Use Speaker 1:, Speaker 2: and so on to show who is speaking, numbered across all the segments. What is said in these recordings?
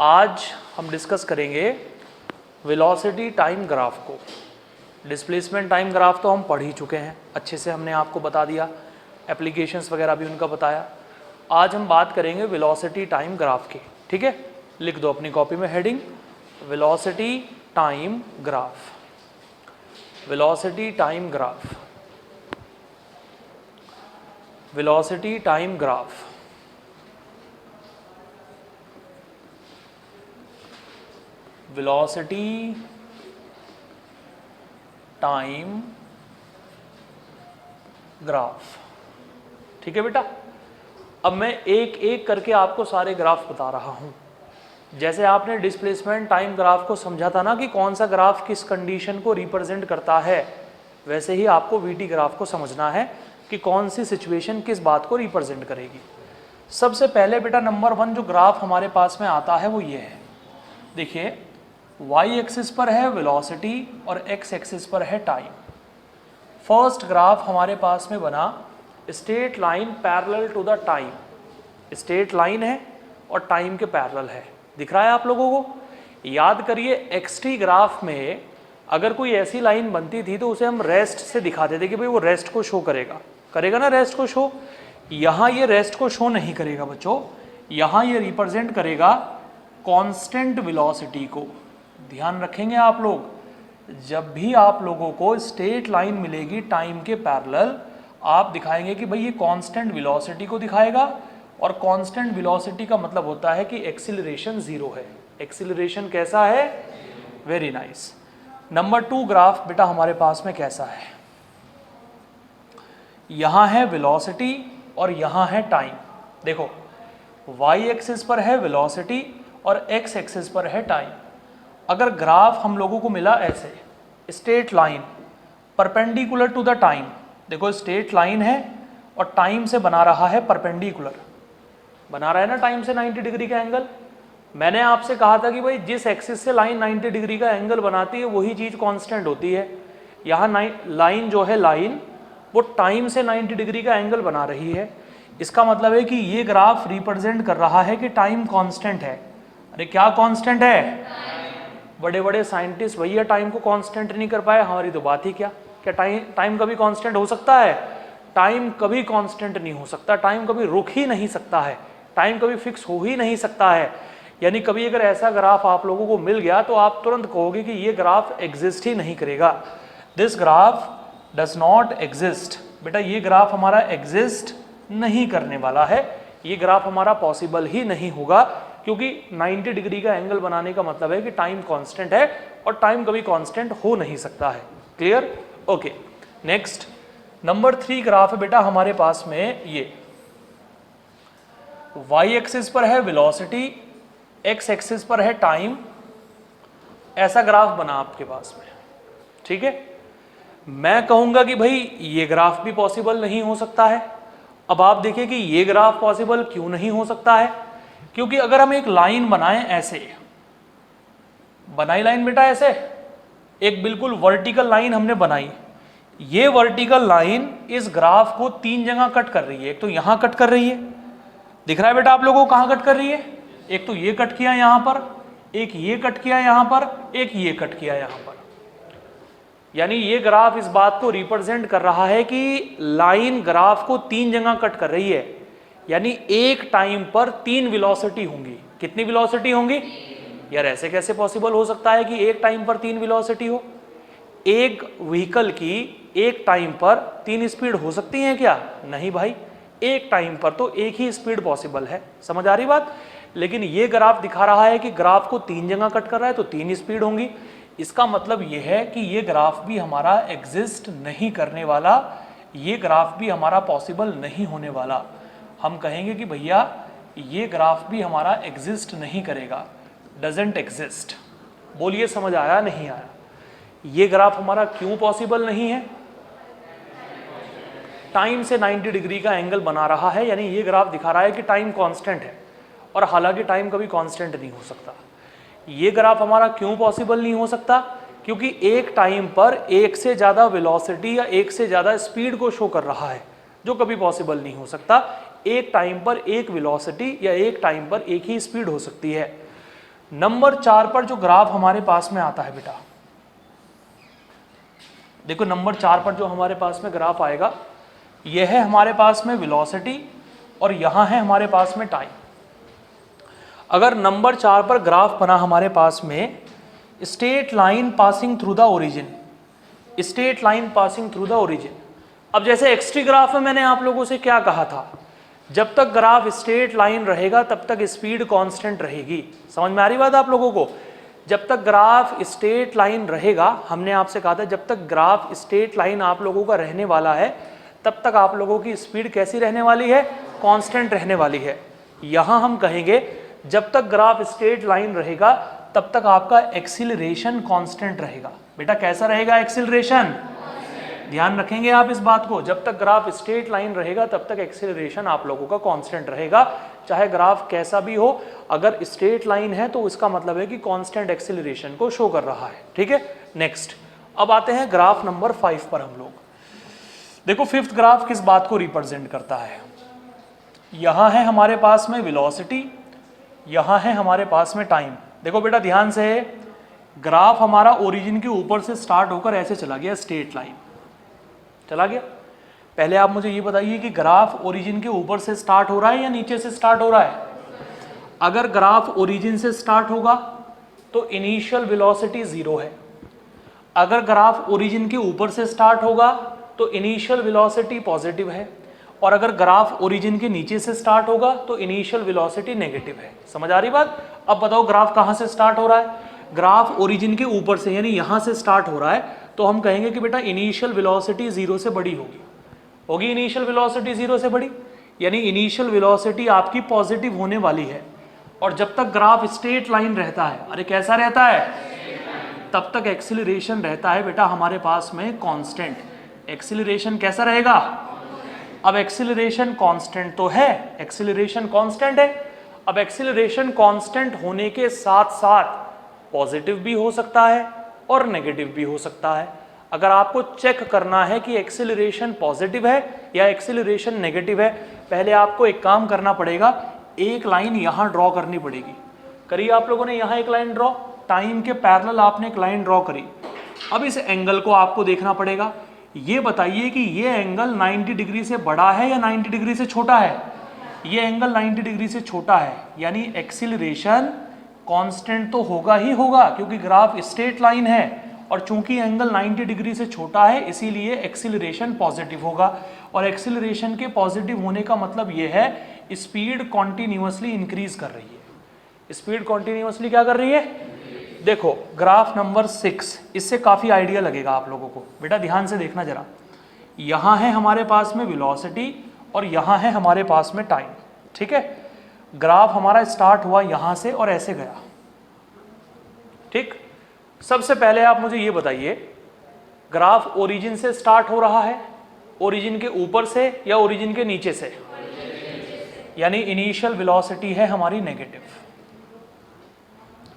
Speaker 1: आज हम डिस्कस करेंगे वेलोसिटी टाइम ग्राफ को। डिस्प्लेसमेंट टाइम ग्राफ तो हम पढ़ ही चुके हैं, अच्छे से हमने आपको बता दिया, एप्लीकेशंस वगैरह भी उनका बताया। आज हम बात करेंगे वेलोसिटी टाइम ग्राफ की। ठीक है, लिख दो अपनी कॉपी में heading velocity time graph. Velocity time graph, velocity time graph. Velocity time graph. ठीक है बेटा, अब मैं एक एक करके आपको सारे ग्राफ बता रहा हूं। जैसे आपने डिस्प्लेसमेंट टाइम ग्राफ को समझा था ना कि कौन सा ग्राफ किस कंडीशन को रिप्रेजेंट करता है, वैसे ही आपको वीटी ग्राफ को समझना है कि कौन सी सिचुएशन किस बात को रिप्रेजेंट करेगी। सबसे पहले बेटा नंबर 1 जो ग्राफ हमारे पास में आता है वो ये है। देखिए, वाई एक्सिस पर है वेलोसिटी और एक्स एक्सिस पर है टाइम। फर्स्ट ग्राफ हमारे पास में बना straight line parallel to the time. Straight line है और टाइम के पैरेलल है, दिख रहा है आप लोगों को। याद करिए एक्सटी ग्राफ में अगर कोई ऐसी लाइन बनती थी तो उसे हम रेस्ट से दिखाते थे कि भाई वो रेस्ट को शो करेगा, करेगा ना रेस्ट को शो। यहाँ ये रेस्ट को शो नहीं करेगा बच्चों, यहाँ ये रिप्रेजेंट करेगा कांस्टेंट वेलोसिटी को। ध्यान रखेंगे आप लोग, जब भी आप लोगों को स्ट्रेट लाइन मिलेगी टाइम के पैरेलल, आप दिखाएंगे कि भाई ये कांस्टेंट वेलोसिटी को दिखाएगा, और कांस्टेंट वेलोसिटी का मतलब होता है कि एक्सीलरेशन 0 है। एक्सीलरेशन कैसा है? Very nice. नंबर 2 ग्राफ बेटा हमारे पास में कैसा है? यहां है वेलोसिटी और यहां है टाइम। देखो, वाई एक्सिस पर है वेलोसिटी और एक्स एक्सिस पर है टाइम। अगर ग्राफ हम लोगों को मिला ऐसे, straight line perpendicular to the time, देखो स्ट्रेट लाइन है और टाइम से बना रहा है परपेंडिकुलर, बना रहा है ना टाइम से 90 डिग्री का एंगल। मैंने आपसे कहा था कि भाई जिस एक्सिस से लाइन 90 डिग्री का एंगल बनाती है वही चीज कांस्टेंट होती है। यहाँ लाइन जो है लाइन वो टाइम से 90 डिग्री का एंगल बना रही है। इसका मतलब है कि ये ग्राफ रिप्रेजेंट कर रहा है कि टाइम कांस्टेंट है। अरे क्या कांस्टेंट है? बड़े बड़े साइंटिस्ट भैया टाइम को कांस्टेंट नहीं कर पाए, हमारी तो बात ही क्या। क्या टाइम कभी कांस्टेंट हो सकता है? टाइम कभी कांस्टेंट नहीं हो सकता, टाइम कभी रुक ही नहीं सकता है, टाइम कभी फिक्स हो ही नहीं सकता है। यानी कभी अगर ऐसा ग्राफ आप लोगों को मिल गया तो आप तुरंत कहोगे कि ये ग्राफ एग्जिस्ट ही नहीं करेगा। This graph does not exist. बेटा ये ग्राफ हमारा एग्जिस्ट नहीं करने वाला है, ये ग्राफ हमारा पॉसिबल ही नहीं होगा, क्योंकि 90 डिग्री का एंगल बनाने का मतलब है कि टाइम कांस्टेंट है और टाइम कभी कांस्टेंट हो नहीं सकता है। Clear? Okay, next number 3 graph है बेटा हमारे पास में। ये वाई एक्सिस पर है वेलोसिटी, एक्स एक्सिस पर है टाइम, ऐसा ग्राफ बना आपके पास में। ठीक है, मैं कहूंगा कि भाई ये ग्राफ भी पॉसिबल नहीं हो सकता है। अब आप देखिए कि ये ग्राफ पॉसिबल क्यों नहीं हो सकता है, क्योंकि अगर हम एक लाइन बनाएं ऐसे, बनाई लाइन बेटा ऐसे, एक बिल्कुल वर्टिकल लाइन हमने बनाई, ये वर्टिकल लाइन इस ग्राफ को 3 जगह कट कर रही है। एक तो यहां कट कर रही है, दिख रहा है बेटा आप लोगों को कहां कट कर रही है? एक तो ये कट किया यहां पर, एक ये कट किया यहां पर, एक ये कट किया यहां पर। यानी ये ग्राफ इस बात को रिप्रेजेंट कर रहा है कि लाइन ग्राफ को 3 जगह कट कर रही है। यानी एक टाइम पर 3 वेलोसिटी होंगी। कितनी वेलोसिटी होंगी? यार ऐसे कैसे पॉसिबल हो सकता है कि एक टाइम पर 3 वेलोसिटी हो? एक व्हीकल की एक टाइम पर 3 स्पीड हो सकती हैं क्या? नहीं भाई, एक टाइम पर तो एक ही स्पीड पॉसिबल है। समझ आ रही बात? लेकिन ये ग्राफ दिखा रहा है कि ग्राफ को 3 जगह कट कर रहा है तो 3 स्पीड होंगी। इसका मतलब ये है कि ये ग्राफ भी हमारा एग्जिस्ट नहीं करने वाला, ये ग्राफ भी हमारा पॉसिबल नहीं होने वाला। हम कहेंगे कि भैया ये ग्राफ भी हमारा एग्जिस्ट नहीं करेगा, डजंट एग्जिस्ट। बोलिए समझ आया नहीं आया? ये ग्राफ हमारा क्यों पॉसिबल नहीं है? टाइम से 90 डिग्री का एंगल बना रहा है, यानी ये ग्राफ दिखा रहा है कि टाइम कांस्टेंट है, और हालांकि टाइम कभी कांस्टेंट नहीं हो सकता। ये ग्राफ हमारा क्यों पॉसिबल नहीं हो सकता? क्योंकि एक टाइम पर एक से ज़्यादा वेलोसिटी या एक से ज़्यादा स्पीड को शो कर रहा है, जो कभी पॉसिबल नहीं हो सकता। एक टाइम पर एक वेलोसिटी या एक टाइम पर एक ही स्पीड हो सकती है। नंबर 4 पर जो ग्राफ हमारे पास में आता है बेटा, देखो नंबर 4 पर जो हमारे पास में ग्राफ आएगा, यह है हमारे पास में वेलोसिटी और यहां है हमारे पास में टाइम। अगर नंबर 4 पर ग्राफ बना हमारे पास में straight line passing through the origin, straight line passing through the origin. अब जैसे एक्सटी ग्राफ में मैंने आप लोगों से क्या कहा था, जब तक ग्राफ स्ट्रेट लाइन रहेगा तब तक स्पीड कांस्टेंट रहेगी। समझ में आ रही बात आप लोगों को? जब तक ग्राफ स्ट्रेट लाइन रहेगा, हमने आपसे कहा था जब तक ग्राफ स्ट्रेट लाइन आप लोगों का रहने वाला है तब तक आप लोगों की स्पीड कैसी रहने वाली है? कांस्टेंट रहने वाली है। यहां हम कहेंगे जब तक ग्राफ स्ट्रेट लाइन रहेगा तब तक आपका एक्सीलरेशन कांस्टेंट रहेगा। बेटा कैसा रहेगा एक्सीलरेशन? ध्यान रखेंगे आप इस बात को, जब तक ग्राफ स्ट्रेट लाइन रहेगा तब तक एक्सीलरेशन आप लोगों का कांस्टेंट रहेगा, चाहे ग्राफ कैसा भी हो। अगर स्ट्रेट लाइन है तो इसका मतलब है कि कांस्टेंट एक्सीलरेशन को शो कर रहा है। ठीक है, नेक्स्ट अब आते हैं ग्राफ नंबर 5 पर हम लोग। देखो फिफ्थ ग्राफ किस बात को रिप्रेजेंट करता है? यहां है हमारे पास में वेलोसिटी, यहां है हमारे पास में टाइम। देखो बेटा ध्यान से, ग्राफ हमारा ओरिजिन के ऊपर से स्टार्ट होकर ऐसे चला गया, स्ट्रेट लाइन चला गया। पहले आप मुझे ये बताइए कि ग्राफ ओरिजिन के ऊपर से स्टार्ट हो रहा है या नीचे से स्टार्ट हो रहा है? अगर ग्राफ ओरिजिन से स्टार्ट होगा तो इनिशियल वेलोसिटी 0 है। अगर ग्राफ ओरिजिन के ऊपर से स्टार्ट होगा तो इनिशियल वेलोसिटी पॉजिटिव है, और अगर ग्राफ ओरिजिन के नीचे से स्टार्ट होगा तो इनिशियल वेलोसिटी नेगेटिव है। समझ आ रही बात? अब बताओ ग्राफ कहां से स्टार्ट हो रहा है? ग्राफ ओरिजिन के ऊपर से, यानी यहां से स्टार्ट हो रहा है, तो हम कहेंगे कि बेटा इनिशियल वेलोसिटी 0 से बड़ी होगी। इनिशियल वेलोसिटी 0 से बड़ी, यानी इनिशियल वेलोसिटी आपकी पॉजिटिव होने वाली है। और जब तक ग्राफ स्ट्रेट लाइन रहता है, अरे कैसा रहता है, तब तक एक्सीलरेशन रहता है बेटा हमारे पास में कांस्टेंट। एक्सीलरेशन कैसा रहेगा? अब एक्सीलरेशन कांस्टेंट तो है, एक्सीलरेशन कांस्टेंट है। अब एक्सीलरेशन कांस्टेंट होने के साथ साथ पॉजिटिव भी हो सकता है और नेगेटिव भी हो सकता है। अगर आपको चेक करना है कि एक्सीलरेशन पॉजिटिव है या एक्सीलरेशन नेगेटिव है, पहले आपको एक काम करना पड़ेगा, एक लाइन यहां ड्रॉ करनी पड़ेगी। करिए आप लोगों ने यहां एक लाइन ड्रॉ, टाइम के पैरेलल आपने एक लाइन ड्रॉ करी। अब इस एंगल को आपको देखना पड़ेगा। ये बताइए कि ये एंगल 90 डिग्री से बड़ा है या 90 डिग्री से छोटा है? ये एंगल 90 डिग्री से छोटा है, यानी एक्सीलरेशन कांस्टेंट तो होगा ही होगा, क्योंकि ग्राफ स्ट्रेट लाइन है और चूंकि एंगल 90 डिग्री से छोटा है इसीलिए एक्सीलरेशन पॉजिटिव होगा। और एक्सीलरेशन के पॉजिटिव होने का मतलब ये है स्पीड कॉन्टिन्यूअसली इंक्रीज कर रही है। स्पीड कॉन्टिन्यूअसली क्या कर रही है? देखो ग्राफ नंबर 6, इससे काफी आइडिया लगेगा आप लोगों को। बेटा ध्यान से देखना जरा, यहां है हमारे पास में वेलोसिटी और यहां है हमारे पास में टाइम। ठीक है, ग्राफ हमारा स्टार्ट हुआ यहां से और ऐसे गया। ठीक, सबसे पहले आप मुझे ये बताइए, ग्राफ ओरिजिन से स्टार्ट हो रहा है, ओरिजिन के ऊपर से या ओरिजिन के नीचे से? यानी इनिशियल वेलोसिटी है हमारी नेगेटिव,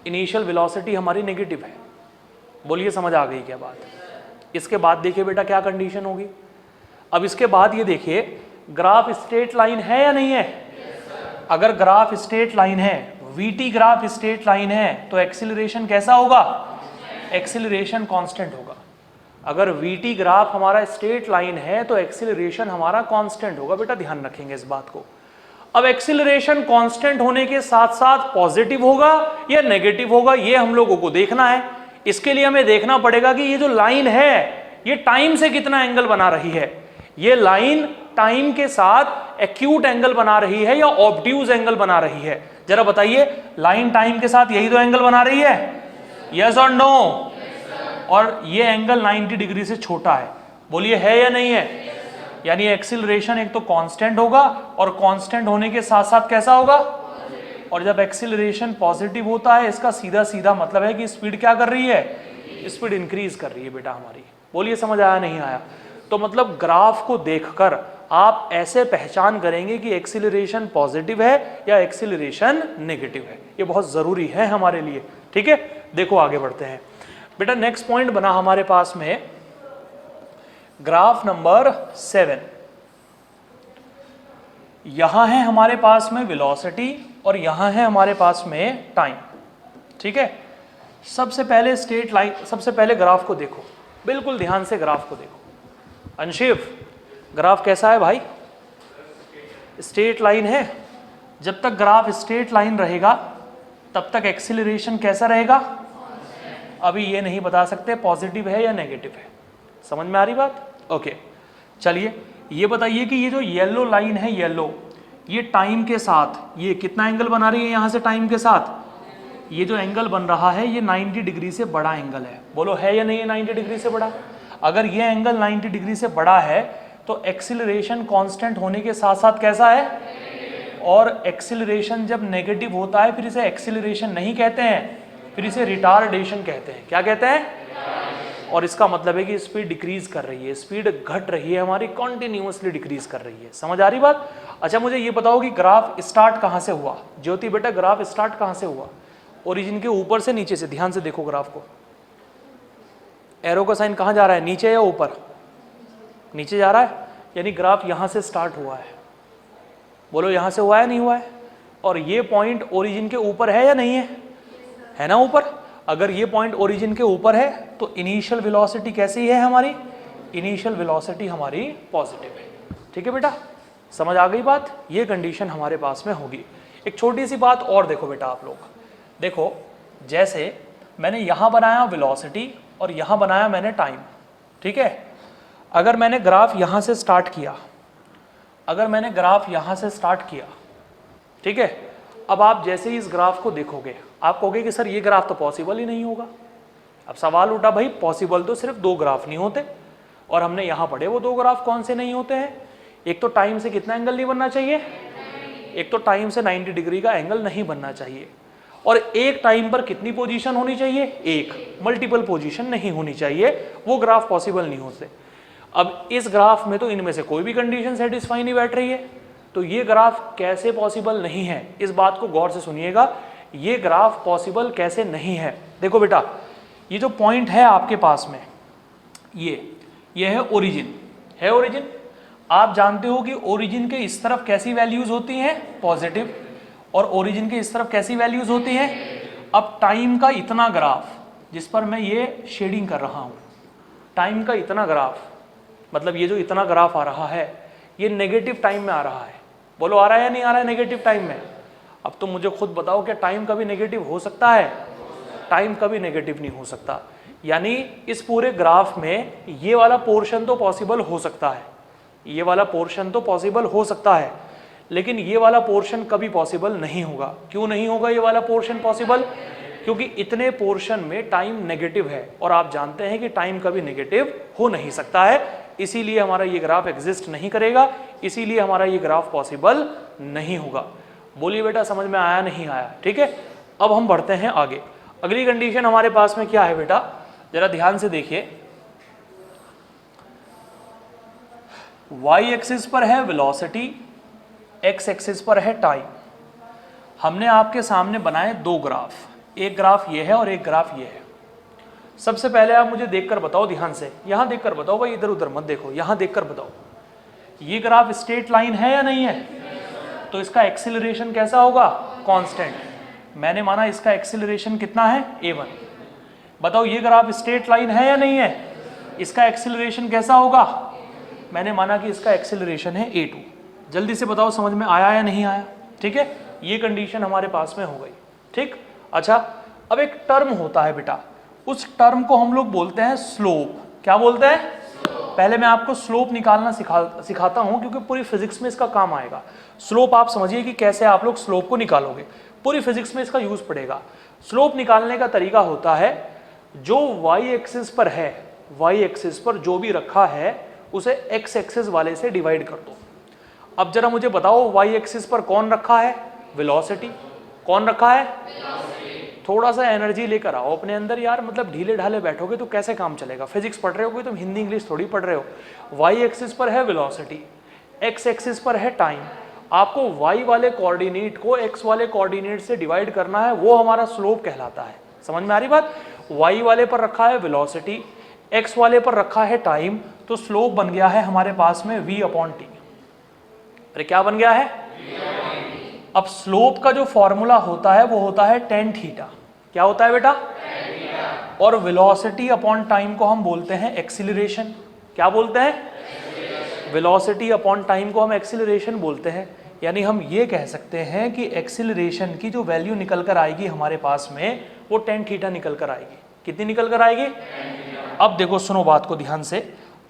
Speaker 1: इनिशियल वेलोसिटी हमारी नेगेटिव है। बोलिए समझ आ गई क्या बात? इसके बाद देखिए बेटा क्या कंडीशन होगी। अब इसके बाद ये देखिए, ग्राफ स्ट्रेट लाइन है या नहीं है? अगर ग्राफ स्ट्रेट लाइन है, वीटी ग्राफ स्ट्रेट लाइन है, तो एक्सीलरेशन कैसा होगा? एक्सीलरेशन कांस्टेंट होगा। अगर वीटी ग्राफ हमारा स्ट्रेट लाइन है तो एक्सीलरेशन हमारा कांस्टेंट होगा। बेटा ध्यान रखेंगे इस बात को। अब एक्सीलरेशन कांस्टेंट होने के साथ साथ पॉजिटिव होगा या नेगेटिव होगा, ये हम लोगों को देखना है। इसके लिए हमें देखना पड़ेगा कि ये जो लाइन है ये टाइम से कितना एंगल बना रही है। ये लाइन टाइम के साथ एक्यूट एंगल बना रही है या ऑब्ट्यूज एंगल बना रही है? जरा बताइए, लाइन टाइम के साथ यही तो एंगल बना रही है, यस और नो? और ये एंगल 90 डिग्री से छोटा है। बोलिए है या नहीं है? यानी एक्सीलरेशन एक तो कांस्टेंट होगा और कांस्टेंट होने के साथ साथ कैसा होगा? और जब एक्सीलरेशन पॉजिटिव होता है इसका सीधा सीधा मतलब है कि स्पीड क्या कर रही है? स्पीड इंक्रीज कर रही है बेटा हमारी। बोलिए समझ आया नहीं आया? तो मतलब ग्राफ को देखकर आप ऐसे पहचान करेंगे कि एक्सीलरेशन पॉजिटिव है या एक्सीलरेशन नेगेटिव है। ये बहुत जरूरी है हमारे लिए। ठीक है, देखो आगे बढ़ते हैं बेटा। नेक्स्ट पॉइंट बना हमारे पास में ग्राफ नंबर 7। यहां है हमारे पास में वेलोसिटी और यहां है हमारे पास में टाइम। ठीक है, सबसे पहले स्ट्रेट लाइन, सबसे पहले ग्राफ को देखो, बिल्कुल ध्यान से ग्राफ को देखो। अंशिफ, ग्राफ कैसा है भाई? स्ट्रेट लाइन है। जब तक ग्राफ स्ट्रेट लाइन रहेगा तब तक एक्सीलरेशन कैसा रहेगा? अभी ये नहीं बता सकते पॉजिटिव है या नेगेटिव है। समझ में आ रही बात? ओके, चलिए ये बताइए कि ये जो येलो लाइन है, येलो, ये टाइम के साथ ये कितना एंगल बना रही है? यहाँ से टाइम के साथ ये जो एंगल बन रहा है ये 90 डिग्री से बड़ा एंगल है। बोलो है या नहीं है 90 डिग्री से बड़ा? अगर ये एंगल 90 डिग्री से बड़ा है तो एक्सीलरेशन कांस्टेंट होने के साथ साथ कैसा है? और एक्सीलरेशन जब नेगेटिव होता है फिर इसे एक्सीलरेशन नहीं कहते हैं, फिर इसे रिटार्डेशन कहते हैं। क्या कहते हैं? और इसका मतलब है कि स्पीड डिक्रीज कर रही है, स्पीड घट रही है हमारी, कॉन्टिन्यूसली डिक्रीज कर रही है। समझ आ रही बात? अच्छा मुझे ये बताओ कि ग्राफ स्टार्ट कहाँ से हुआ? ज्योति बेटा ग्राफ स्टार्ट कहाँ से हुआ? ओरिजिन के ऊपर से नीचे से? ध्यान से देखो ग्राफ को, एरो का साइन कहाँ जा रहा है? नीचे या ऊपर? नीचे जा रहा है, यानी ग्राफ यहाँ से स्टार्ट हुआ है। बोलो यहाँ से हुआ है नहीं हुआ है? और ये पॉइंट ओरिजिन के ऊपर है या नहीं है? है ना ऊपर। अगर ये पॉइंट ओरिजिन के ऊपर है तो इनिशियल वेलोसिटी कैसी है हमारी? इनिशियल वेलोसिटी हमारी पॉजिटिव है। ठीक है बेटा, समझ आ गई बात? ये कंडीशन हमारे पास में होगी। एक छोटी सी बात और देखो बेटा, आप लोग देखो, जैसे मैंने यहाँ बनाया वेलोसिटी और यहाँ बनाया मैंने टाइम, ठीक है। अगर मैंने ग्राफ यहाँ से स्टार्ट किया, अगर मैंने ग्राफ यहाँ से स्टार्ट किया, ठीक है, अब आप जैसे ही इस ग्राफ को देखोगे आप कहोगे कि सर ये ग्राफ तो पॉसिबल ही नहीं होगा। अब सवाल उठा भाई, पॉसिबल तो सिर्फ 2 ग्राफ नहीं होते, और हमने यहाँ पढ़े वो 2 ग्राफ कौन से नहीं होते हैं? एक तो टाइम से कितना एंगल नहीं बनना चाहिए, एक तो टाइम से 90 डिग्री का एंगल नहीं बनना चाहिए, और एक टाइम पर कितनी पोजीशन होनी चाहिए? एक। मल्टीपल पोजीशन नहीं होनी चाहिए, वो ग्राफ पॉसिबल नहीं होते। अब इस ग्राफ में तो इनमें से कोई भी कंडीशन सेटिस्फाई नहीं बैठ रही है, तो ये ग्राफ कैसे पॉसिबल नहीं है? इस बात को गौर से सुनिएगा, ये ग्राफ पॉसिबल कैसे नहीं है। देखो बेटा, ये जो पॉइंट है आपके पास में, ये है ओरिजिन, है ओरिजिन। आप जानते हो कि ओरिजिन के इस तरफ कैसी वैल्यूज होती हैं? पॉजिटिव। और ओरिजिन के इस तरफ कैसी वैल्यूज होती हैं? अब टाइम का इतना ग्राफ जिस पर मैं ये शेडिंग कर रहा हूँ, टाइम का इतना ग्राफ, मतलब ये जो इतना ग्राफ आ रहा है ये नेगेटिव टाइम में आ रहा है। बोलो आ रहा है या नहीं आ रहा है नेगेटिव टाइम में? अब तो मुझे खुद बताओ, क्या टाइम कभी नेगेटिव हो सकता है? टाइम कभी नेगेटिव नहीं हो सकता। यानी इस पूरे ग्राफ में ये वाला पोर्शन तो पॉसिबल हो सकता है, ये वाला पोर्शन तो पॉसिबल हो सकता है, लेकिन ये वाला पोर्शन कभी पॉसिबल नहीं होगा। क्यों नहीं होगा ये वाला पोर्शन पॉसिबल? क्योंकि इतने पोर्शन में टाइम नेगेटिव है, और आप जानते हैं कि टाइम कभी नेगेटिव हो नहीं सकता है, इसीलिए हमारा ये ग्राफ एग्जिस्ट नहीं करेगा, इसीलिए हमारा ये ग्राफ पॉसिबल नहीं होगा। बोलिए बेटा, समझ में आया नहीं आया? ठीक है, अब हम बढ़ते हैं आगे। अगली कंडीशन हमारे पास में क्या है बेटा, जरा ध्यान से देखिए। वाई एक्सिस पर है वेलोसिटी, एक्स एक्सिस पर है टाइम। हमने आपके सामने बनाए 2 ग्राफ, एक ग्राफ ये है और एक ग्राफ ये है। सबसे पहले आप मुझे देखकर बताओ, ध्यान से यहां देखकर बताओ भाई, इधर उधर मत देखो, यहां देखकर बताओ, ये ग्राफ स्ट्रेट लाइन है या नहीं है? तो इसका एक्सीलरेशन कैसा होगा? कांस्टेंट। मैंने माना इसका एक्सीलरेशन कितना है? a1। बताओ ये ग्राफ स्ट्रेट लाइन है या नहीं है? इसका एक्सीलरेशन कैसा होगा? मैंने माना कि इसका एक्सीलरेशन है a2। जल्दी से बताओ समझ में आया या नहीं आया? ठीक है, ये कंडीशन हमारे पास में हो गई। ठीक, अच्छा अब एक टर्म होता है बेटा, उस टर्म को हम लोग बोलते हैं स्लोप। क्या बोलते हैं? पहले मैं आपको स्लोप निकालना सिखाता हूं, क्योंकि पूरी फिजिक्स में इसका काम आएगा। स्लोप आप समझिए कि कैसे आप लोग स्लोप को निकालोगे, पूरी फिजिक्स में इसका यूज पड़ेगा। स्लोप निकालने का तरीका होता है, जो वाई एक्सिस पर है, वाई एक्सिस पर जो भी रखा है उसे एक्स एक्सिस वाले से डिवाइड कर दो। अब जरा मुझे बताओ, वाई एक्सिस पर कौन रखा है? वेलोसिटी। कौन रखा है? थोड़ा सा एनर्जी लेकर आओ अपने अंदर यार, मतलब ढीले ढाले बैठोगे तो कैसे काम चलेगा? फिजिक्स पढ़ रहे हो, कोई तुम हिंदी इंग्लिश थोड़ी पढ़ रहे हो। वाई एक्सिस पर है वेलोसिटी, एक्स एक्सिस पर है टाइम। आपको वाई वाले कोऑर्डिनेट को एक्स वाले कोऑर्डिनेट से डिवाइड करना है, वो हमारा स्लोप कहलाता है। समझ में आ रही बात? वाई वाले पर रखा है वेलोसिटी, एक्स वाले पर रखा है टाइम, तो स्लोप बन गया है हमारे पास में v/t। अरे क्या बन गया है? अब स्लोप का जो फॉर्मूला होता है वो होता है tan थीटा। क्या होता है बेटा? और वेलोसिटी अपॉन टाइम को हम बोलते हैं एक्सीलरेशन। क्या बोलते हैं? वेलोसिटी अपॉन टाइम को हम एक्सीलरेशन बोलते हैं। यानी हम ये कह सकते हैं कि एक्सीलरेशन की जो वैल्यू निकल कर आएगी हमारे पास में वो tan थीटा निकल कर आएगी। कितनी निकल कर आएगी? अब देखो सुनो बात को ध्यान से,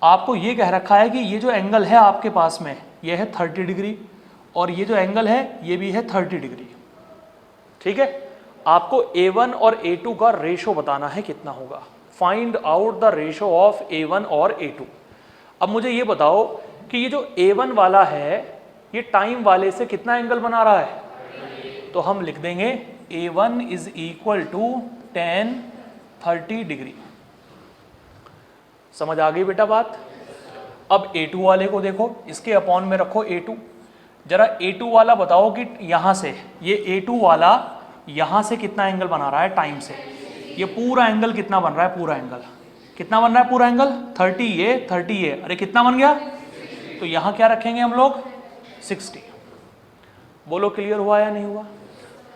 Speaker 1: आपको ये कह रखा है कि ये जो एंगल है आपके पास में ये है 30 डिग्री और ये जो एंगल है ये भी है 30 डिग्री। ठीक है, आपको A1 और A2 का रेशो बताना है कितना होगा। Find out the ratio of A1 और A2। अब मुझे ये बताओ कि ये जो A1 वाला है ये टाइम वाले से कितना एंगल बना रहा है? तो हम लिख देंगे A1 is equal to tan 30 degree. समझ आ गई बेटा बात? अब A2 वाले को देखो, इसके अपॉन में रखो A2। जरा A2 वाला बताओ कि यहां से ये A2 वाला यहां से कितना एंगल बना रहा है टाइम से? ये पूरा एंगल कितना बन रहा है? पूरा एंगल कितना बन रहा है? पूरा एंगल 30 ये 30 ये, अरे कितना बन गया? तो यहां क्या रखेंगे हम लोग? 60। बोलो क्लियर हुआ या नहीं हुआ?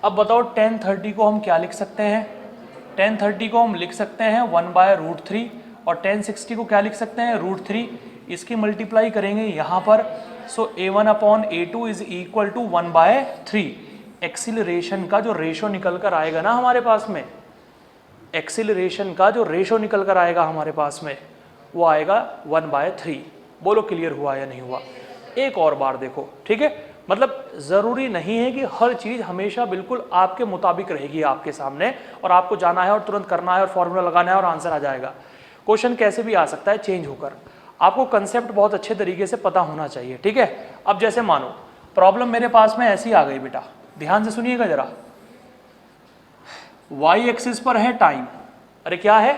Speaker 1: अब बताओ tan 30 को हम क्या लिख सकते हैं? tan 30 को हम लिख सकते हैं 1/√3 और tan 60 को क्या लिख सकते हैं? √3। इसकी मल्टीप्लाई करेंगे यहाँ पर, so A1 upon A2 is equal to 1/3। Acceleration का जो रेशो निकल कर आएगा ना हमारे पास में, एक्सीलरेशन का जो रेशो निकल कर आएगा हमारे पास में वो आएगा 1/3। बोलो क्लियर हुआ या नहीं हुआ? एक और बार देखो, ठीक है? मतलब ज़रूरी नहीं है कि हर चीज़ हमेशा बिल्कुल आपके मुताबिक रहेगी आपके सामने और आपको जाना है और तुरंत करना है और फॉर्मूला लगाना है और आंसर आ जाएगा। क्वेश्चन कैसे भी आ सकता है चेंज होकर। आपको कंसेप्ट बहुत अच्छे तरीके से पता होना चाहिए, ठीक है? अब जैसे मानो प्रॉब्लम मेरे पास में ऐसी आ गई बेटा, ध्यान से सुनिएगा जरा। y एक्सिस पर है टाइम, अरे क्या है?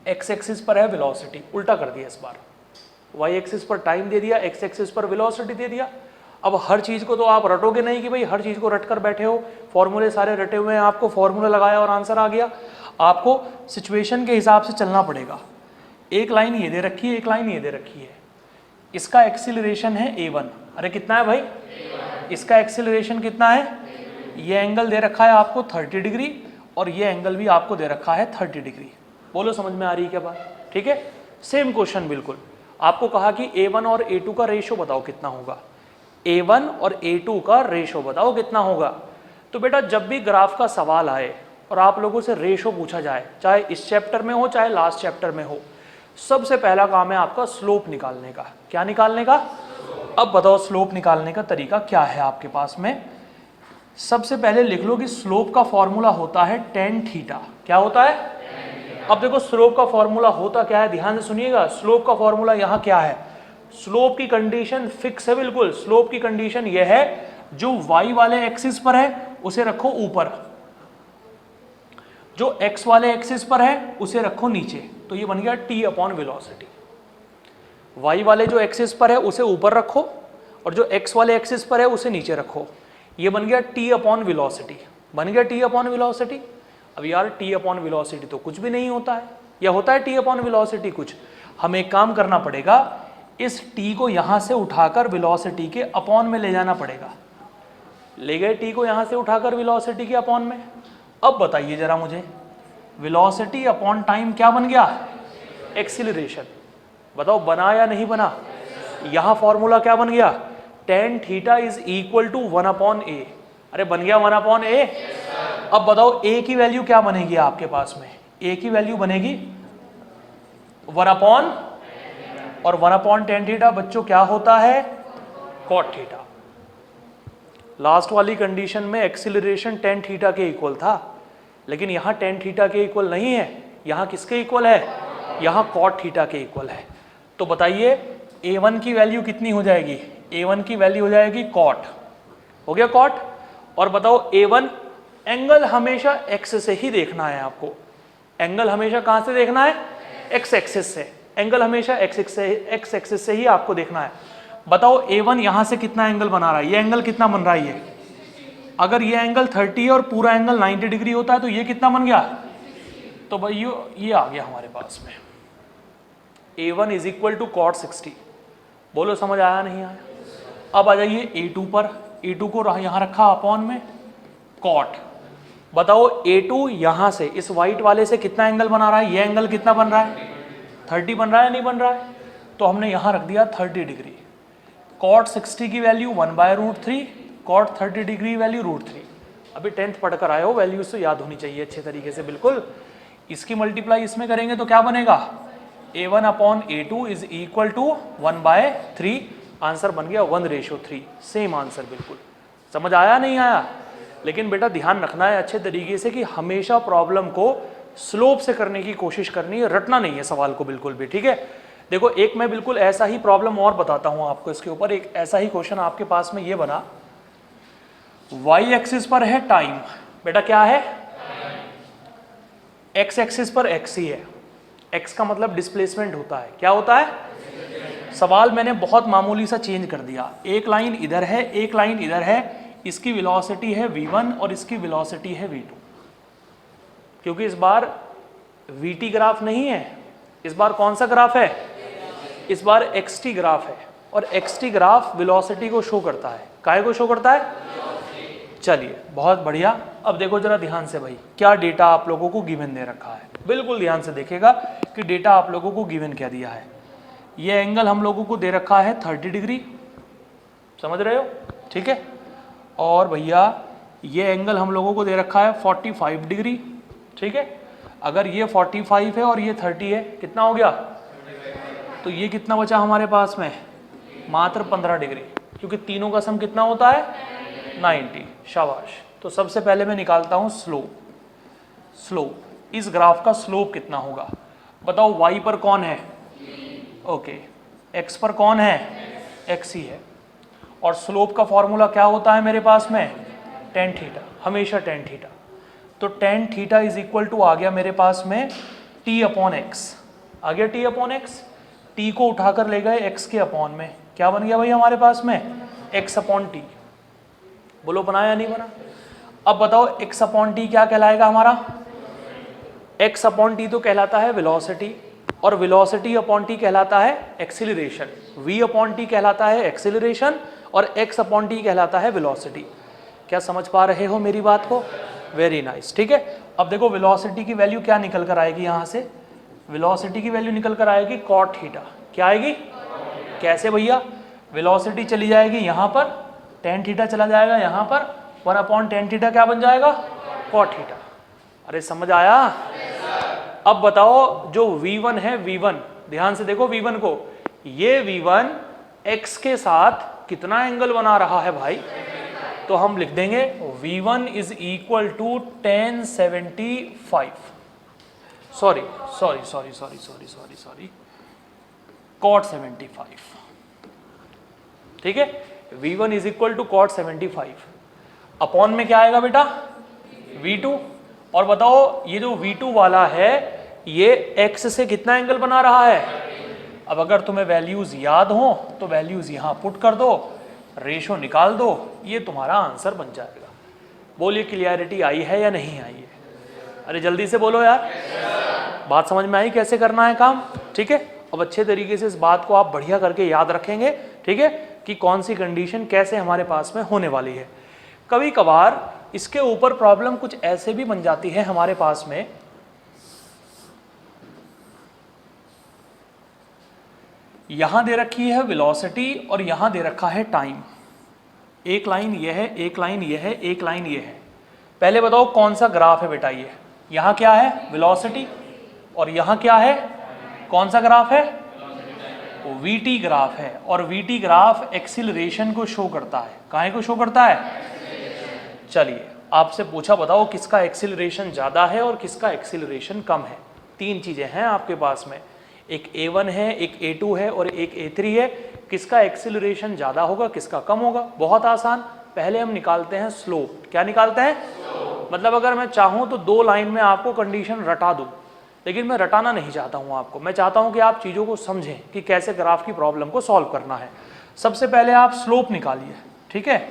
Speaker 1: x एक्सिस पर है वेलोसिटी। उल्टा कर दिया इस बार, y एक्सिस पर टाइम दे दिया, x एक्सिस पर वेलोसिटी दे दिया। अब हर चीज़ को तो आप रटोगे नहीं कि भाई हर चीज़ को रट कर बैठे हो, फॉर्मूले सारे रटे हुए हैं, आपको फॉर्मूला लगाया और आंसर आ गया। आपको सिचुएशन के हिसाब से चलना पड़ेगा। एक लाइन ये दे रखी है, एक लाइन ये दे रखी है। इसका एक्सीलरेशन है A1, अरे कितना है भाई? इसका एक्सीलरेशन कितना है? ये एंगल दे रखा है आपको 30 डिग्री और ये एंगल भी आपको दे रखा है 30 डिग्री। बोलो समझ में आ रही है क्या बात? ठीक है, सेम क्वेश्चन बिल्कुल। आपको कहा कि A1 और A2 का रेशो बताओ कितना होगा। A1 और A2 का रेशो बताओ कितना होगा। तो बेटा जब भी ग्राफ का सवाल आए और आप लोगों से रेशो पूछा जाए, चाहे इस चैप्टर में हो चाहे लास्ट चैप्टर में हो, सबसे पहला काम है आपका स्लोप निकालने का। क्या निकालने का? अब बताओ स्लोप निकालने का तरीका क्या है आपके पास में। सबसे पहले लिख लो कि स्लोप का फॉर्मूला होता है tan थीटा। क्या होता है? अब देखो स्लोप का फॉर्मूला होता क्या है, ध्यान से सुनिएगा। स्लोप का फॉर्मूला यहाँ क्या है? स्लोप की कंडीशन फिक्स है बिल्कुल। स्लोप की कंडीशन यह है जो y वाले एक्सिस पर है उसे रखो ऊपर, जो x वाले एक्सिस पर है उसे रखो नीचे। तो ये बन गया t अपॉन वेलोसिटी। y वाले जो एक्सिस पर है उसे ऊपर रखो और जो x वाले एक्सिस पर है उसे नीचे रखो। ये बन गया t अपॉन वेलोसिटी। बन गया t अपॉन वेलोसिटी। अब यार t अपॉन वेलोसिटी तो कुछ भी नहीं होता है, या होता है t अपॉन वेलोसिटी कुछ? हमें एक काम करना पड़ेगा, इस t को यहां से उठाकर वेलोसिटी के अपॉन में ले जाना पड़ेगा। ले गए t को यहां से उठाकर वेलोसिटी के अपॉन में। अब बताइए जरा मुझे, वेलोसिटी अपॉन टाइम क्या बन गया? एक्सीलरेशन। बताओ बना या नहीं बना? यहां फॉर्मूला क्या बन गया? tan theta is equal to 1/a। अरे बन गया 1/a। अब बताओ a की वैल्यू क्या बनेगी आपके पास में? a की वैल्यू बनेगी 1/, और 1/tan थीटा बच्चों क्या होता है? cot theta. लास्ट वाली कंडीशन में एक्सीलरेशन tan थीटा के इक्वल था, लेकिन यहाँ tan थीटा के इक्वल नहीं है। यहाँ किसके इक्वल है? यहाँ cot थीटा के इक्वल है। तो बताइए A1 की वैल्यू कितनी हो जाएगी? A1 की वैल्यू हो जाएगी cot। हो गया cot। और बताओ A1, एंगल हमेशा x से ही देखना है आपको। एंगल हमेशा कहाँ से देखना है? x एक्सिस से। एंगल हमेशा x एक्सिस से ही आपको देखना है। बताओ A1 यहाँ से कितना एंगल बना रहा है? ये एंगल कितना बन रहा है? ये अगर ये एंगल 30 है और पूरा एंगल 90 डिग्री होता है तो ये कितना बन गया? तो भाई ये आ गया हमारे पास में A1 is equal to cot 60। बोलो समझ आया नहीं आया? अब आ जाइए A2 पर। A2 को यहाँ रखा अपॉन में cot। बताओ A2 यहां से इस वाइट वाले से कितना एंगल बना रहा है, ये एंगल कितना बन रहा है, 30 बन रहा है, नहीं बन रहा है, तो हमने यहां रख दिया 30 डिग्री। cot 60 की वैल्यू 1/√3, cot 30 डिग्री वैल्यू √3। अभी 10th पढ़कर आए हो, वैल्यूज तो याद होनी चाहिए अच्छे तरीके से बिल्कुल। इसकी मल्टीप्लाई इसमें करेंगे तो क्या बनेगा, A1/A2 is equal to 1/3। Answer बन गया 1:3, सेम आंसर बिल्कुल। समझ आया नहीं आया? लेकिन बेटा ध्यान रखना है अच्छे तरीके से कि हमेशा प्रॉब्लम को स्लोप से करने की कोशिश करनी है, रटना नहीं है सवाल को बिल्कुल भी, ठीक है। देखो एक मैं बिल्कुल ऐसा ही प्रॉब्लम और बताता हूं आपको इसके ऊपर। एक ऐसा ही क्वेश्चन आपके पास में ये बना, वाई एक्सिस पर है टाइम, बेटा क्या है, एक्स एक्सिस पर एक्स ही है। एक्स का मतलब डिस्प्लेसमेंट होता है, क्या होता है। सवाल मैंने बहुत मामूली सा चेंज कर दिया, एक लाइन इधर है, एक लाइन इधर है, इसकी वेलोसिटी है v1 और इसकी वेलोसिटी है v2। क्योंकि इस बार vt ग्राफ नहीं है, इस बार कौन सा ग्राफ है, इस बार xt ग्राफ है, और xt ग्राफ वेलोसिटी को शो करता है, काहे को शो करता है। चलिए बहुत बढ़िया। अब देखो जरा ध्यान से भाई, क्या डेटा आप लोगों को गिवन दे रखा है, बिल्कुल ध्यान से देखिएगा कि डेटा आप लोगों को गिवन क्या दिया है। ये एंगल हम लोगों को दे रखा है 30 डिग्री, समझ रहे हो, ठीक है। और भैया ये एंगल हम लोगों को दे रखा है 45 डिग्री, ठीक है। अगर ये 45 है और ये 30 है, कितना हो गया, तो ये कितना बचा हमारे पास में, मात्र 15 डिग्री, क्योंकि तीनों का सम कितना होता है 90। शाबाश। तो सबसे पहले मैं निकालता हूं स्लोप। स्लोप, इस ग्राफ का स्लोप कितना होगा, बताओ। y पर कौन है, ओके, x पर कौन है, x ही है। और स्लोप का फॉर्मूला क्या होता है मेरे पास में, tan थीटा, हमेशा tan थीटा। तो tan theta is equal to आ गया मेरे पास में t/x, आ गया t/x। t को उठाकर ले गए x के अपॉन में, क्या बन गया भाई हमारे पास में, x/t। बोलो बना या नहीं बना। अब बताओ x/t क्या कहलाएगा हमारा, x/t तो कहलाता है वेलोसिटी, और वेलोसिटी अपॉन t कहलाता है एक्सीलरेशन, v/t कहलाता है एक्सीलरेशन, और x/t कहलाता है वेलोसिटी। क्या समझ पा रहे हो मेरी बात को, वेरी नाइस, ठीक है। अब देखो वेलोसिटी की वैल्यू क्या निकल कर आएगी, यहाँ से वेलोसिटी की वैल्यू निकल कर आएगी cot थीटा। क्या आएगी, कैसे भैया, वेलोसिटी चली जाएगी यहाँ पर, tan थीटा चला जाएगा यहाँ पर, 1/tan थीटा क्या बन जाएगा, cot थीटा। अरे समझ आया। अब बताओ जो v1 है, v1 ध्यान से देखो v1 को, ये v1 x के साथ कितना एंगल बना रहा है भाई, तो हम लिख देंगे v1 is equal to tan 75, sorry cot 75, ठीक है। v1 is equal to cot 75, upon में क्या आएगा बेटा, v2। और बताओ ये जो v2 वाला है ये x से कितना एंगल बना रहा है। अब अगर तुम्हें वैल्यूज याद हो तो वैल्यूज यहाँ पुट कर दो, रेशो निकाल दो, ये तुम्हारा आंसर बन जाएगा। बोलिए क्लियरिटी आई है या नहीं आई है, अरे जल्दी से बोलो यार, बात समझ में आई कैसे करना है काम, ठीक है। अब अच्छे तरीके से इस बात को आप बढ़िया करके याद रखेंगे, ठीक है, कि कौन सी कंडीशन कैसे हमारे पास में होने वाली है। कभी कभार इसके ऊपर प्रॉब्लम कुछ ऐसे भी बन जाती है हमारे पास में, यहां दे रखी है वेलोसिटी और यहां दे रखा है टाइम। एक लाइन ये है, एक लाइन ये है, एक लाइन ये है। पहले बताओ कौन सा ग्राफ है बेटा, ये यहां क्या है वेलोसिटी, और यहां क्या है, कौन सा ग्राफ है, वीटी ग्राफ है। और वीटी ग्राफ एक्सीलरेशन को शो करता है, काहे को शो करता है। चलिए आपसे पूछा, बताओ किसका एक्सीलरेशन ज्यादा है और किसका एक्सीलरेशन कम है। तीन चीजें हैं आपके पास में, एक A1 है, एक A2 है और एक A3 है। किसका एक्सीलरेशन ज्यादा होगा, किसका कम होगा। बहुत आसान, पहले हम निकालते हैं स्लोप। क्या निकालते हैं, मतलब अगर मैं चाहूं तो दो लाइन में आपको कंडीशन रटा दूं, लेकिन मैं रटाना नहीं चाहता हूं आपको, मैं चाहता हूं कि आप चीजों को समझें कि कैसे ग्राफ की प्रॉब्लम को सॉल्व करना है। सबसे पहले आप स्लोप निकालिए, ठीक है।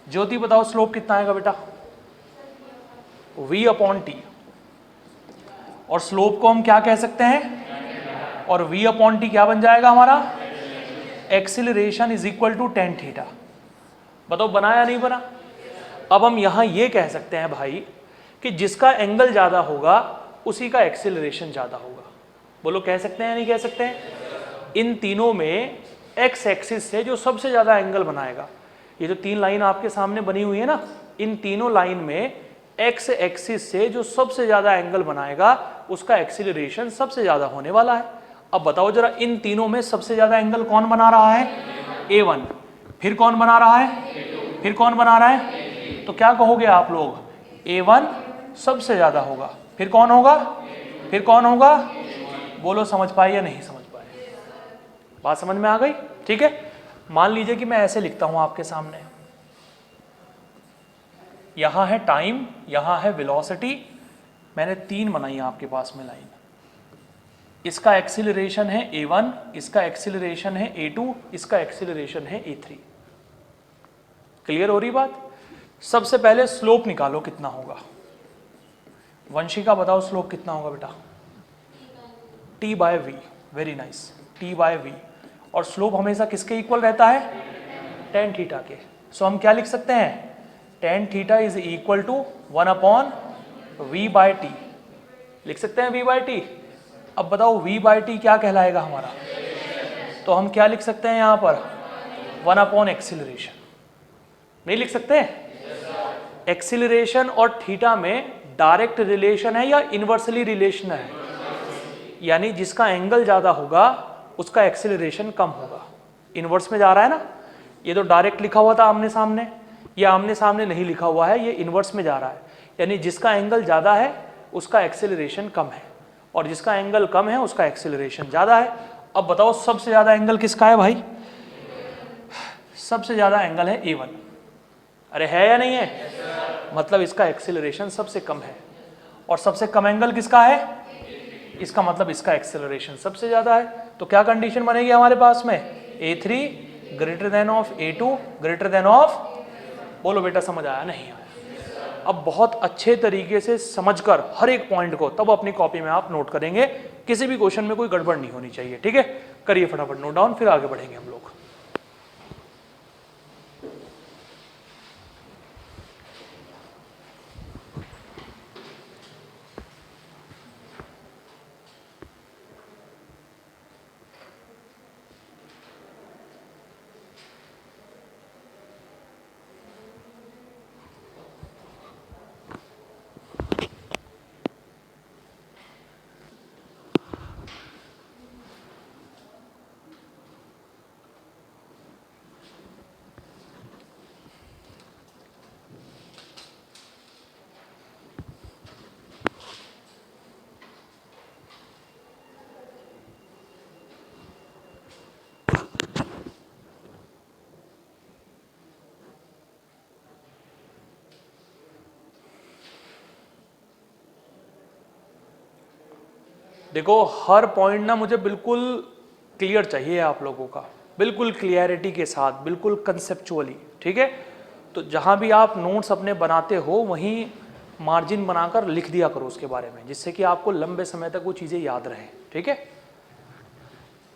Speaker 1: ज्योति बताओ स्लोप कितना आएगा बेटा, v/t। और स्लोप को हम क्या कह सकते हैं, और v/t क्या बन जाएगा हमारा, acceleration is equal to tan theta. बताओ बना या नहीं बना। अब हम यहां ये कह सकते हैं भाई कि जिसका एंगल ज़्यादा होगा उसी का एक्सीलरेशन ज़्यादा होगा। बोलो कह सकते हैं या नहीं कह सकते हैं? इन तीनों में एक्स एक्सिस से जो सबसे ज़्यादा एंगल बनाएगा, ये जो 3 लाइन आपके सामने बनी हुई है ना, इन तीनों लाइन में एक्स एक्सिस से जो सबसे ज़्यादा एंगल बनाएगा उसका एक्सीलरेशन सबसे ज़्यादा होने वाला है। अब बताओ जरा, इन तीनों में सबसे ज़्यादा एंगल कौन बना रहा है? A1। फिर कौन बना रहा है? फिर कौन बना रहा है? तो क्या कहोगे आप लोग? A1 सबसे ज़्यादा होगा। फिर कौन होगा? फिर कौन होगा? बोलो समझ पाए या नहीं समझ पाए? बात समझ में आ गई? ठीक है, मान लीजिए कि मैं ऐसे लिखता हूं आपके सामने, यहां है टाइम, यहां है वेलोसिटी, मैंने 3 बनाई आपके पास में लाइन। इसका एक्सीलरेशन है A1, इसका एक्सीलरेशन है A2, इसका एक्सीलरेशन है A3। क्लियर हो रही बात? सबसे पहले स्लोप निकालो कितना होगा। वंशिका बताओ स्लोप कितना होगा बेटा? T/V। Very nice, T/V। और स्लोप हमेशा किसके इक्वल रहता है? tan थीटा के। सो हम क्या लिख सकते हैं? tan theta is equal to 1/V/T। लिख सकते हैं V/T। अब बताओ V/T क्या कहलाएगा हमारा? तो हम क्या लिख सकते हैं यहाँ पर? 1/एक्सीलरेशन। नहीं लिख सकते? एक्सीलरेशन और थीटा में डायरेक्ट रिलेशन है या इनवर्सली रिलेशन है? यानी जिसका एंगल ज़्यादा होगा उसका एक्सीलरेशन कम होगा। इनवर्स में जा रहा है ना, ये तो डायरेक्ट लिखा हुआ था आमने सामने, ये आमने सामने नहीं लिखा हुआ है, ये इनवर्स में जा रहा है। यानी जिसका एंगल ज़्यादा है उसका एक्सीलरेशन कम है और जिसका एंगल कम है उसका एक्सीलरेशन ज़्यादा है। अब बताओ सबसे ज़्यादा एंगल किसका है भाई? सबसे ज़्यादा एंगल है A1। अरे है या नहीं है? मतलब इसका एक्सीलरेशन सबसे कम है। और सबसे कम एंगल किसका है? इसका मतलब इसका एक्सेलरेशन सबसे ज्यादा है। तो क्या कंडीशन बनेगी हमारे पास में? A3 greater than of A2 greater than of, बोलो बेटा समझ आया नहीं आया? अब बहुत अच्छे तरीके से समझकर हर एक पॉइंट को तब अपनी कॉपी में आप नोट करेंगे, किसी भी क्वेश्चन में कोई गड़बड़ नहीं होनी चाहिए। ठीक है, करिए फटाफट नोट डाउन, फिर आगे बढ़ेंगे हम लोग। देखो हर पॉइंट ना मुझे बिल्कुल क्लियर चाहिए आप लोगों का, बिल्कुल क्लियरिटी के साथ, बिल्कुल कंसेप्चुअली। ठीक है, तो जहाँ भी आप नोट्स अपने बनाते हो वहीं मार्जिन बनाकर लिख दिया करो उसके बारे में, जिससे कि आपको लंबे समय तक वो चीज़ें याद रहें। ठीक है,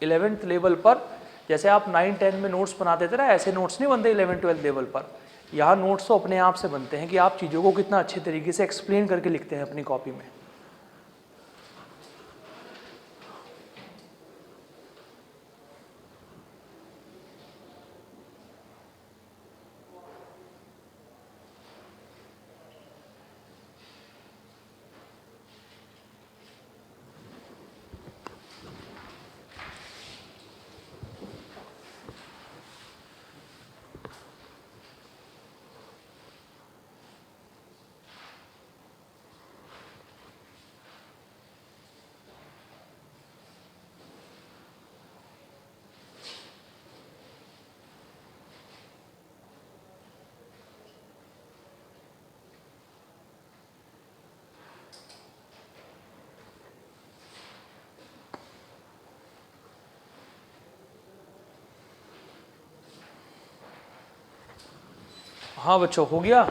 Speaker 1: 11th लेवल पर जैसे आप 9-10 में नोट्स बनाते थे ना, ऐसे नोट्स नहीं बनते 11th-12th लेवल पर। यहाँ नोट्स तो अपने आप से बनते हैं कि आप चीज़ों को कितना अच्छे तरीके से एक्सप्लेन करके लिखते हैं अपनी कॉपी में। हाँ बच्चों, हो गया?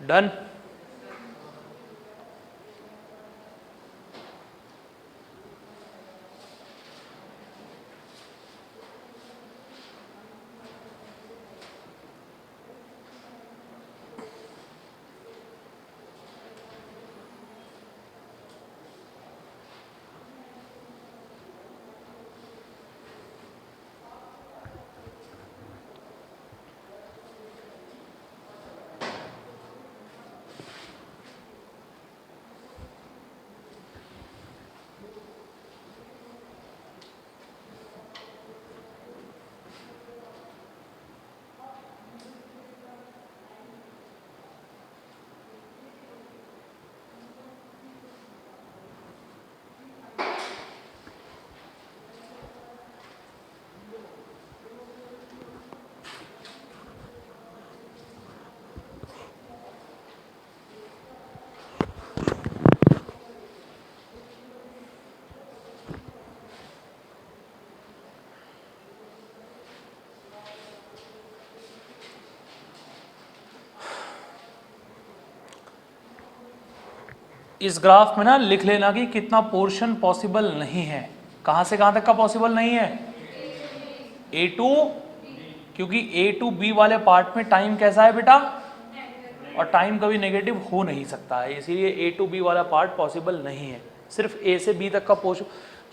Speaker 1: डन। इस ग्राफ में ना लिख लेना कि कितना पोर्शन पॉसिबल नहीं है। कहाँ से कहाँ तक का पॉसिबल नहीं है? ए टू, क्योंकि ए टू बी वाले पार्ट में टाइम कैसा है बेटा? और टाइम कभी नेगेटिव हो नहीं सकता है, इसीलिए ए टू बी वाला पार्ट पॉसिबल नहीं है। सिर्फ ए से बी तक का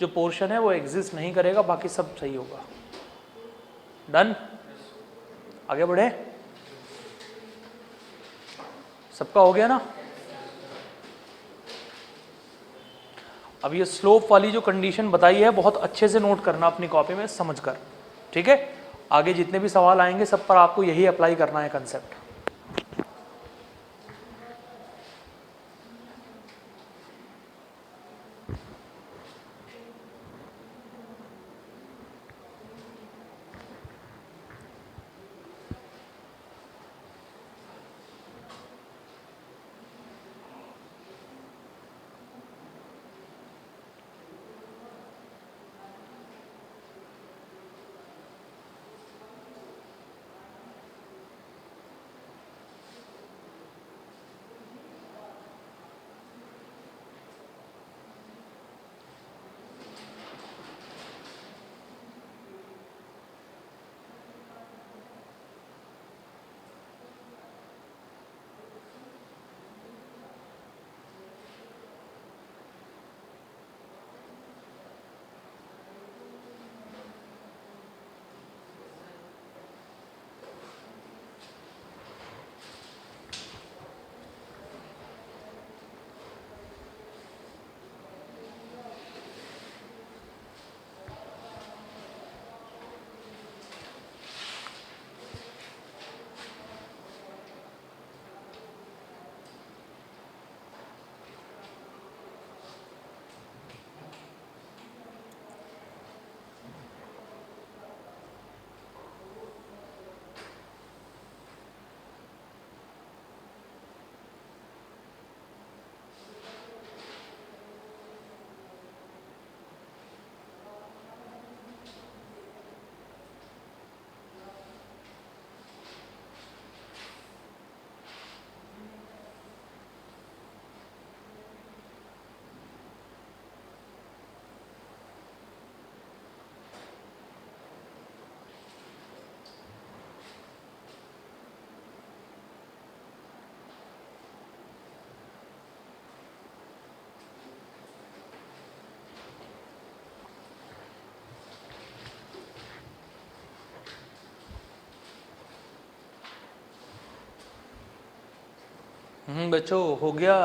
Speaker 1: जो पोर्शन है वो एग्जिस्ट नहीं करेगा, बाकी सब सही होगा। डन, आगे बढ़े। सबका हो गया ना? अब ये स्लोप वाली जो कंडीशन बताई है बहुत अच्छे से नोट करना अपनी कॉपी में समझकर, ठीक है? आगे जितने भी सवाल आएंगे सब पर आपको यही अप्लाई करना है कंसेप्ट। बच्चों हो गया।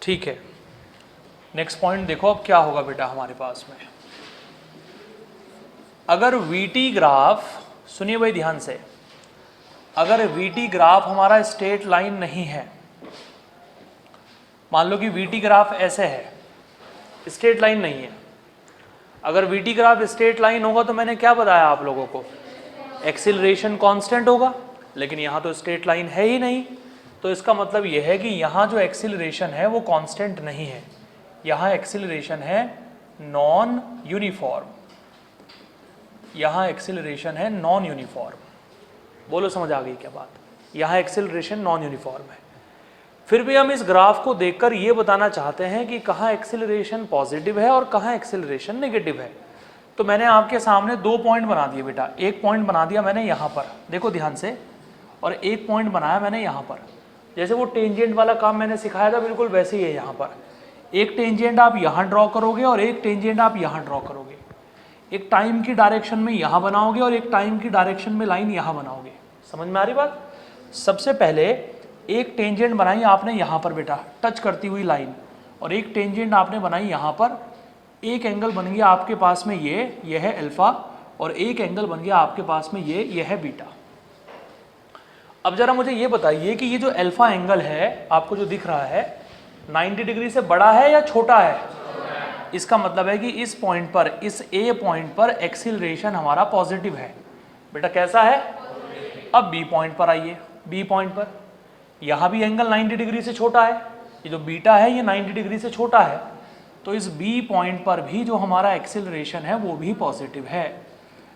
Speaker 1: ठीक है, नेक्स्ट पॉइंट देखो अब क्या होगा बेटा हमारे पास में। अगर वीटी ग्राफ, सुनिए भाई ध्यान से, अगर वीटी ग्राफ हमारा स्ट्रेट लाइन नहीं है, मान लो कि वीटी ग्राफ ऐसे है, स्ट्रेट लाइन नहीं है। अगर वीटी ग्राफ स्ट्रेट लाइन होगा तो मैंने क्या बताया आप लोगों को, एक्सीलरेशन कांस्टेंट होगा, लेकिन यहाँ तो स्ट्रेट लाइन है ही नहीं, तो इसका मतलब यह है कि यहाँ जो एक्सीलरेशन है वो कांस्टेंट नहीं है, यहाँ एक्सीलरेशन है नॉन यूनिफॉर्म, यहाँ एक्सीलरेशन है नॉन यूनिफॉर्म। बोलो समझ आ गई क्या बात, यहाँ एक्सीलरेशन नॉन यूनिफॉर्म है। फिर भी हम इस ग्राफ को देखकर ये बताना चाहते हैं कि कहाँ एक्सीलरेशन पॉजिटिव है और कहाँ एक्सीलरेशन नेगेटिव है। तो मैंने आपके सामने 2 पॉइंट बना दिए बेटा, एक पॉइंट बना दिया मैंने यहाँ पर, देखो ध्यान से, और एक पॉइंट बनाया मैंने यहाँ पर। जैसे वो टेंजेंट वाला काम मैंने सिखाया था बिल्कुल वैसे ही है। यहाँ पर एक टेंजेंट आप यहाँ ड्रॉ करोगे और एक टेंजेंट आप यहाँ ड्रॉ करोगे, एक टाइम की डायरेक्शन में यहाँ बनाओगे और एक टाइम की डायरेक्शन में लाइन यहाँ बनाओगे। समझ में आ रही बात। सबसे पहले एक टेंजेंट बनाई आपने यहाँ पर बेटा टच करती हुई लाइन, और एक टेंजेंट आपने बनाई यहाँ पर, एक एंगल बन गया आपके पास में ये है अल्फा, और एक एंगल बन गया आपके पास में ये है बीटा। अब जरा मुझे ये बताइए कि ये जो अल्फा एंगल है आपको जो दिख रहा है 90 डिग्री से बड़ा है या छोटा है? इसका मतलब है कि इस पॉइंट पर, इस ए पॉइंट पर एक्सीलरेशन हमारा पॉजिटिव है। बेटा कैसा है? अब बी पॉइंट पर आइए, बी पॉइंट पर यहाँ भी एंगल 90 डिग्री से छोटा है, ये जो बीटा है ये 90 डिग्री से छोटा है, तो इस बी पॉइंट पर भी जो हमारा एक्सीलरेशन है वो भी पॉजिटिव है।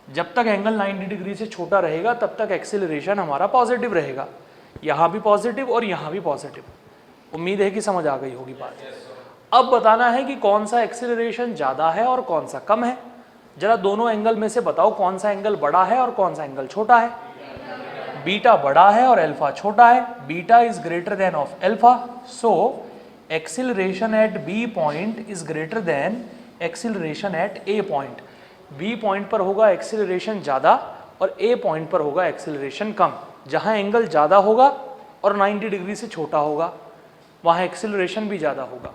Speaker 1: जब तक एंगल 90 डिग्री से छोटा रहेगा तब तक एक्सीलरेशन हमारा पॉजिटिव रहेगा, यहाँ भी पॉजिटिव और यहाँ भी पॉजिटिव। उम्मीद है कि समझ आ गई होगी बात। अब बताना है कि कौन सा एक्सीलरेशन ज़्यादा है और कौन सा कम है। जरा दोनों एंगल में से बताओ कौन सा एंगल बड़ा है और कौन सा एंगल छोटा है। बीटा बड़ा है और अल्फा छोटा है, beta is greater than of alpha, so acceleration at B point is greater than acceleration at A point. B point पर होगा एक्सीलरेशन ज़्यादा और ए पॉइंट पर होगा एक्सीलरेशन कम। जहाँ एंगल ज़्यादा होगा और 90 डिग्री से छोटा होगा वहाँ एक्सीलरेशन भी ज़्यादा होगा,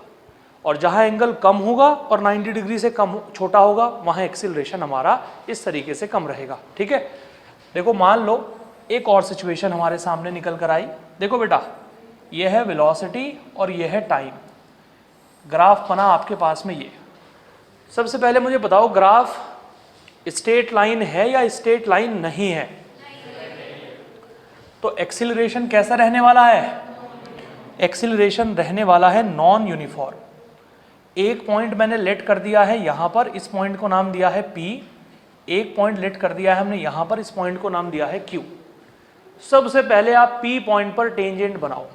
Speaker 1: और जहाँ एंगल कम होगा और 90 डिग्री से कम छोटा होगा वहाँ एक्सीलरेशन हमारा इस तरीके से कम रहेगा। ठीक है, देखो मान लो एक और सिचुएशन हमारे सामने निकल कर आई। देखो बेटा ये है वेलोसिटी और ये है टाइम, ग्राफ बना आपके पास में ये। सबसे पहले मुझे बताओ ग्राफ स्ट्रेट लाइन है या स्ट्रेट लाइन नहीं है? तो एक्सीलरेशन कैसा रहने वाला है? एक्सीलरेशन रहने वाला है नॉन यूनिफॉर्म। एक पॉइंट मैंने लेट कर दिया है यहाँ पर, इस पॉइंट को नाम दिया है P। एक पॉइंट लेट कर दिया है हमने यहाँ पर, इस पॉइंट को नाम दिया है Q। सबसे पहले आप P पॉइंट पर टेंजेंट बनाओ।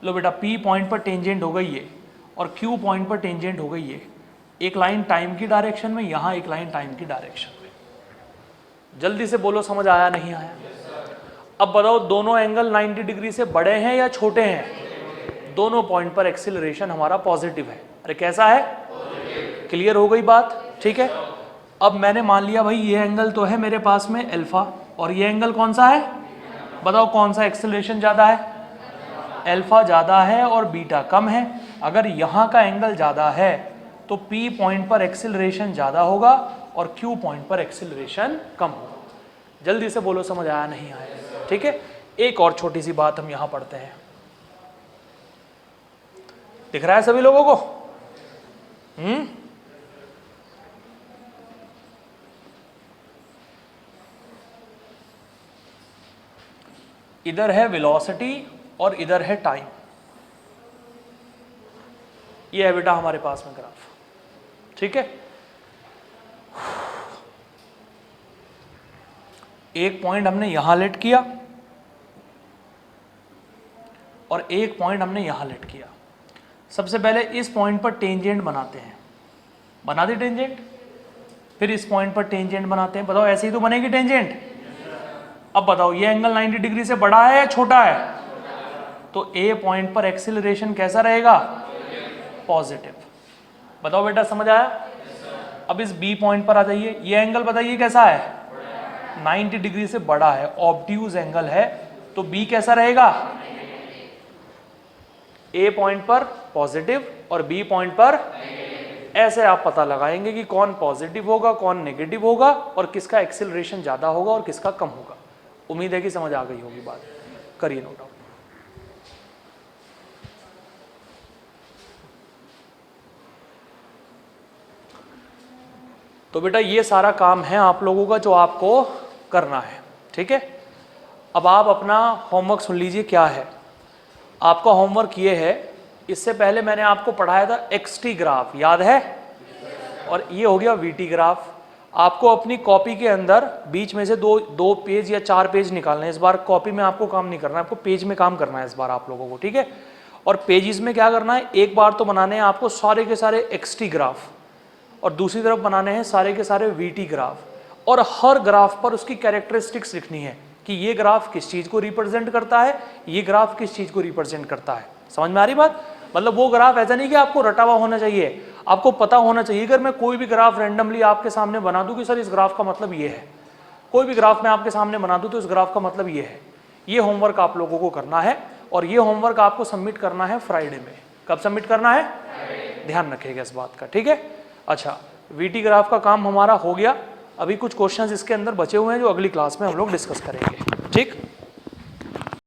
Speaker 1: लो बेटा P पॉइंट पर टेंजेंट हो गई ये, और Q पॉइंट पर टेंजेंट हो गई ये। एक लाइन टाइम की डायरेक्शन में, यहाँ एक लाइन टाइम की डायरेक्शन में। जल्दी से बोलो समझ आया नहीं आया? अब बताओ दोनों एंगल 90 डिग्री से बड़े हैं या छोटे हैं? दोनों पॉइंट पर एक्सीलरेशन हमारा पॉजिटिव है। अरे कैसा है? क्लियर हो गई बात? ठीक है, अब मैंने मान लिया भाई ये एंगल तो है मेरे पास में अल्फा, और ये एंगल कौन सा है? बताओ कौन सा एक्सीलरेशन ज़्यादा है? अल्फा ज़्यादा है और बीटा कम है। अगर यहाँ का एंगल ज़्यादा है तो P पॉइंट पर एक्सीलरेशन ज़्यादा होगा और Q पॉइंट पर एक्सीलरेशन कम होगा। जल्दी से बोलो समझ आया नहीं आया? ठीक है, एक और छोटी सी बात हम यहाँ पढ़ते हैं। दिख रहा है सभी लोगों को? इधर है वेलोसिटी और इधर है टाइम। ये है बेटा हमारे पास में ग्राफ। ठीक है, एक पॉइंट हमने यहां लेट किया और एक पॉइंट हमने यहां लेट किया। सबसे पहले इस पॉइंट पर टेंजेंट बनाते हैं, बना दी टेंजेंट। फिर इस पॉइंट पर टेंजेंट बनाते हैं। बताओ ऐसे ही तो बनेगी टेंजेंट। अब बताओ ये एंगल 90 डिग्री से बड़ा है या छोटा है? तो ए पॉइंट पर एक्सीलरेशन कैसा रहेगा? पॉजिटिव। बताओ बेटा समझ आया? अब इस बी पॉइंट पर आ जाइए। ये एंगल बताइए कैसा है? 90 डिग्री से बड़ा है, ऑब्ट्यूज एंगल है, तो बी कैसा रहेगा? ए पॉइंट पर पॉजिटिव और बी पॉइंट पर, ऐसे आप पता लगाएंगे कि कौन पॉजिटिव होगा कौन नेगेटिव होगा और किसका एक्सेलरेशन ज़्यादा होगा और किसका कम होगा। उम्मीद है कि समझ आ गई होगी बात, करिए नोट डाउन। तो बेटा ये सारा काम है आप लोगों का जो आपको करना है, ठीक है। अब आप अपना होमवर्क सुन लीजिए क्या है। आपका होमवर्क ये है, इससे पहले मैंने आपको पढ़ाया था एक्सटी ग्राफ, याद है, और ये हो गया वीटी ग्राफ। आपको अपनी कॉपी के अंदर बीच में से दो पेज या 4 पेज निकालने हैं। इस बार कॉपी में आपको काम नहीं करना है, आपको पेज में काम करना है इस बार आप लोगों को, ठीक है। और पेजेस में क्या करना है, एक बार तो बनाने हैं आपको सारे के सारे एक्सटी ग्राफ और दूसरी तरफ बनाने हैं सारे के सारे वीटी ग्राफ, और हर ग्राफ पर उसकी कैरेक्टरिस्टिक्स लिखनी है कि ये ग्राफ किस चीज़ को रिप्रेजेंट करता है, ये ग्राफ किस चीज़ को रिप्रेजेंट करता है। समझ में आ रही बात? मतलब वो ग्राफ ऐसा नहीं कि आपको रटा हुआ होना चाहिए, आपको पता होना चाहिए। अगर मैं कोई भी ग्राफ रैंडमली आपके सामने बना दूं कि सर इस ग्राफ का मतलब ये है, कोई भी ग्राफ मैं आपके सामने बना दूं तो इस ग्राफ का मतलब ये है। ये होमवर्क आप लोगों को करना है और ये होमवर्क आपको सबमिट करना है फ्राइडे में। कब सबमिट करना है? ध्यान रखिएगा इस बात का, ठीक है। अच्छा, वीटी ग्राफ का काम हमारा हो गया। अभी कुछ क्वेश्चंस इसके अंदर बचे हुए हैं जो अगली क्लास में हम लोग डिस्कस करेंगे, ठीक।